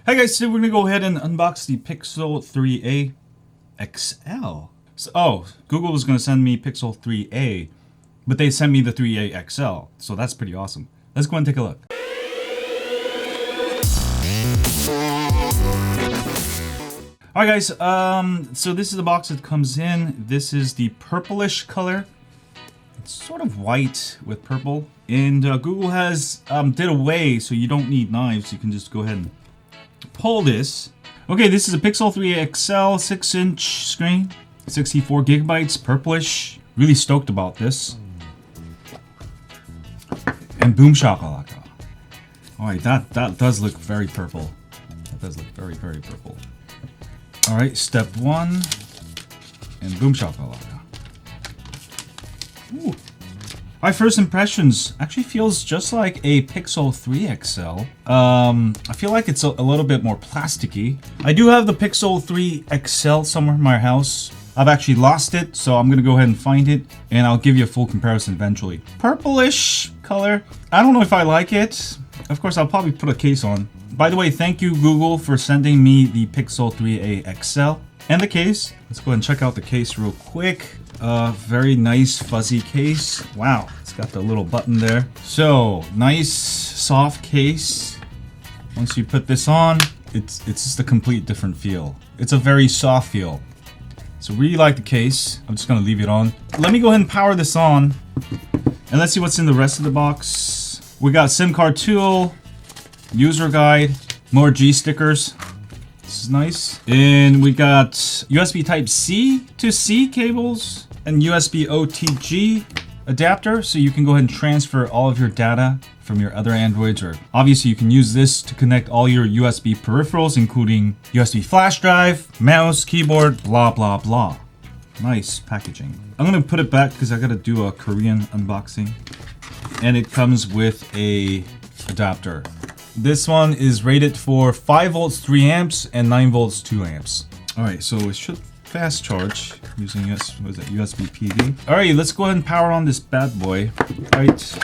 Hi guys, today we're gonna go ahead and unbox the Pixel 3a XL. Google was gonna send me Pixel 3a, but they sent me the 3a XL, so that's pretty awesome. Let's go and take a look. Alright guys, so this is the box that comes in. This is the purplish color. It's sort of white with purple. And Google has did away, so you don't need knives. You can just go ahead and pull this. Okay, this is a Pixel 3a XL 6-inch screen, 64 gigabytes, purplish. Really stoked about this. And boom shakalaka. Alright, that does look very purple. That does look very, very purple. Alright, step one. And boom shakalaka. Ooh. My first impressions actually feels just like a Pixel 3 XL. I feel like it's a little bit more plasticky. I do have the Pixel 3 XL somewhere in my house. I've actually lost it, so I'm gonna go ahead and find it, and I'll give you a full comparison eventually. Purplish color. I don't know if I like it. Of course, I'll probably put a case on. By the way, thank you Google for sending me the Pixel 3a XL and the case. Let's go ahead and check out the case real quick. Very nice fuzzy case. Wow, it's got the little button there. So nice soft case. Once you put this on, it's just a complete different feel. It's a very soft feel. So really like the case. I'm just gonna leave it on. Let me go ahead and power this on, and let's see what's in the rest of the box. We got SIM card tool, user guide, more G stickers. This is nice. And we got USB Type-C to C cables and USB OTG adapter, so you can go ahead and transfer all of your data from your other Androids, or obviously you can use this to connect all your USB peripherals, including USB flash drive, mouse, keyboard, blah, blah, blah. Nice packaging. I'm gonna put it back because I gotta do a Korean unboxing. And it comes with a adapter. This one is rated for 5 volts 3 amps and 9 volts 2 amps. Alright, so it should fast charge using USB PD. Alright, let's go ahead and power on this bad boy. Right.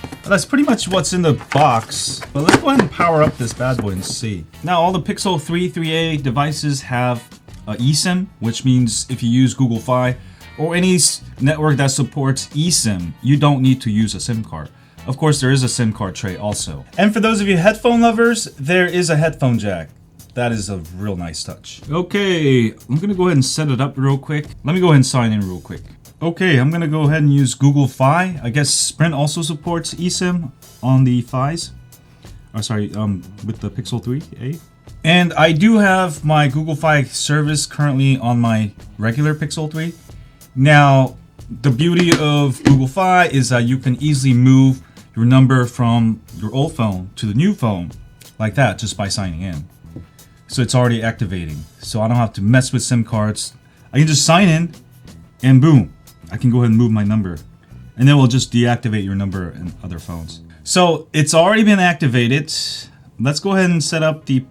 Well, that's pretty much what's in the box. But let's go ahead and power up this bad boy and see. Now, all the Pixel 3a devices have eSIM, which means if you use Google Fi or any network that supports eSIM, you don't need to use a SIM card. Of course, there is a SIM card tray also. And for those of you headphone lovers, there is a headphone jack. That is a real nice touch. Okay, I'm gonna go ahead and set it up real quick. Let me go ahead and sign in real quick. Okay, I'm gonna go ahead and use Google Fi. I guess Sprint also supports eSIM on the Fis. Oh, sorry, with the Pixel 3a. And I do have my Google Fi service currently on my regular Pixel 3. Now, the beauty of Google Fi is that you can easily move your number from your old phone to the new phone like that just by signing in. So it's already activating. So I don't have to mess with SIM cards. I can just sign in and boom, I can go ahead and move my number. And then we'll just deactivate your number in other phones. So it's already been activated. Let's go ahead and set up the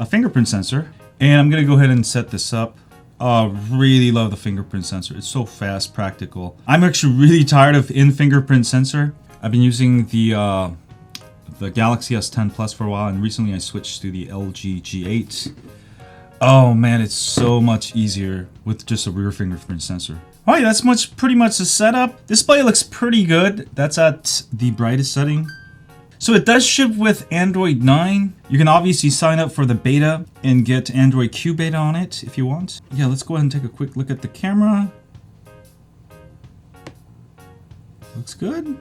fingerprint sensor. And I'm gonna go ahead and set this up. Really love the fingerprint sensor. It's so fast, practical. I'm actually really tired of in-fingerprint sensor. I've been using the Galaxy S10 Plus for a while, and recently I switched to the LG G8. Oh man, it's so much easier with just a rear fingerprint sensor. Alright, that's pretty much the setup. Display looks pretty good. That's at the brightest setting. So it does ship with Android 9. You can obviously sign up for the beta and get Android Q beta on it if you want. Yeah, let's go ahead and take a quick look at the camera. Looks good.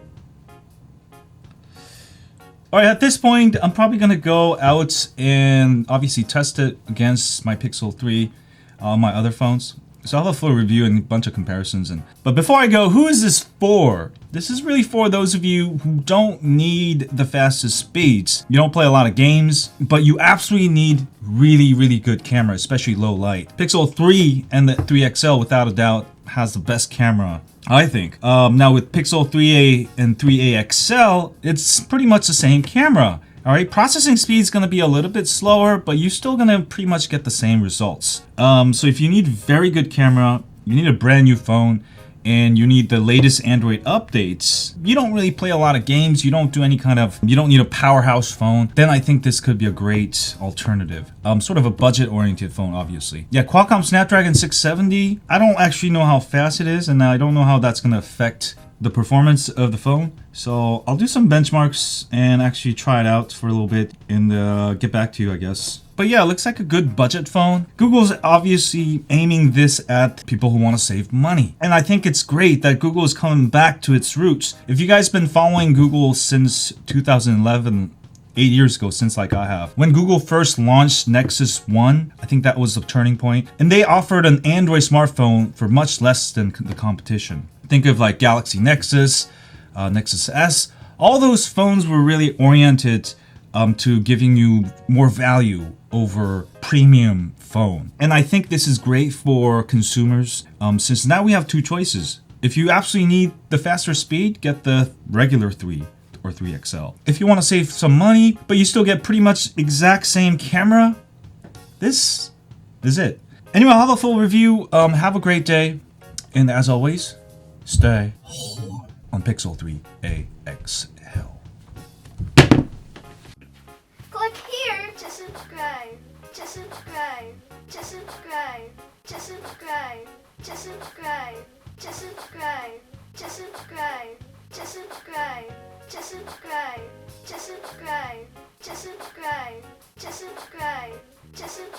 Alright, at this point, I'm probably going to go out and obviously test it against my Pixel 3 on my other phones. So I'll have a full review and a bunch of comparisons. But before I go, who is this for? This is really for those of you who don't need the fastest speeds. You don't play a lot of games, but you absolutely need really, really good camera, especially low light. Pixel 3 and the 3XL, without a doubt, has the best camera, I think. Now with Pixel 3a and 3a XL, it's pretty much the same camera. Alright, processing speed is going to be a little bit slower, but you're still going to pretty much get the same results. So if you need very good camera, you need a brand new phone, and you need the latest Android updates, you don't really play a lot of games, you don't need a powerhouse phone, then I think this could be a great alternative. Sort of a budget-oriented phone, obviously. Yeah, Qualcomm Snapdragon 670, I don't actually know how fast it is, and I don't know how that's going to affect the performance of the phone. So I'll do some benchmarks and actually try it out for a little bit and get back to you, I guess. But yeah, it looks like a good budget phone. Google's obviously aiming this at people who want to save money. And I think it's great that Google is coming back to its roots. If you guys been following Google since 2011, 8 years ago, since like I have. When Google first launched Nexus 1, I think that was the turning point. And they offered an Android smartphone for much less than the competition. Think of like Galaxy Nexus, Nexus S. All those phones were really oriented to giving you more value over premium phone. And I think this is great for consumers since now we have two choices. If you absolutely need the faster speed, get the regular 3 or 3 XL. If you want to save some money, but you still get pretty much exact same camera, this is it. Anyway, I'll have a full review. Have a great day. And as always, stay on Pixel 3 XL. Click here to subscribe. To subscribe. To subscribe. To subscribe. To subscribe. To subscribe. To subscribe. To subscribe. To subscribe. To subscribe. To subscribe. To subscribe. To subscribe.